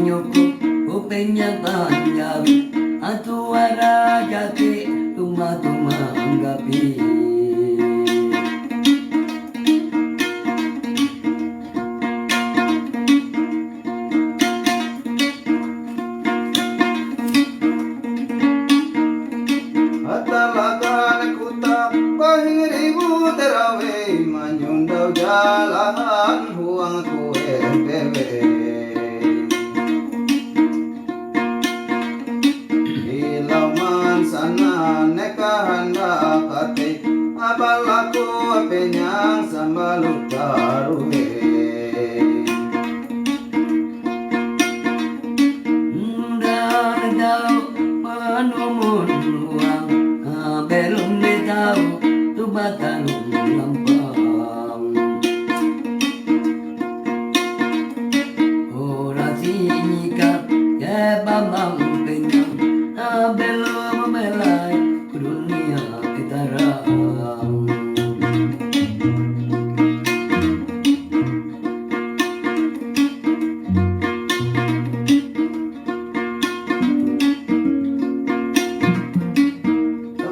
nyukup kupingnya panjang atuara jati tuma-tuma anggapi Atalakan kuta pahiribu terawe manyundau jalan huang kue pewe ilauman sana neka handa kate abalaku penyang sambalut karuhe panumun luang belum tahu tu batang lampang orasi nyikap ya bambang penyang belum belai ke dunia kita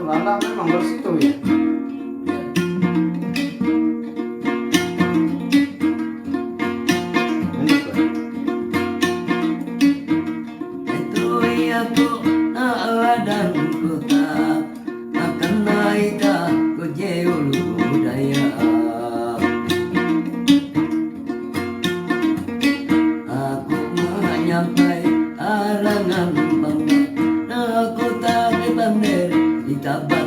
Lala memang bersitu ya. itu aku dan kota akan naik ke jauh budaya aku menyampai arangan bangga aku tak dipamer di tabak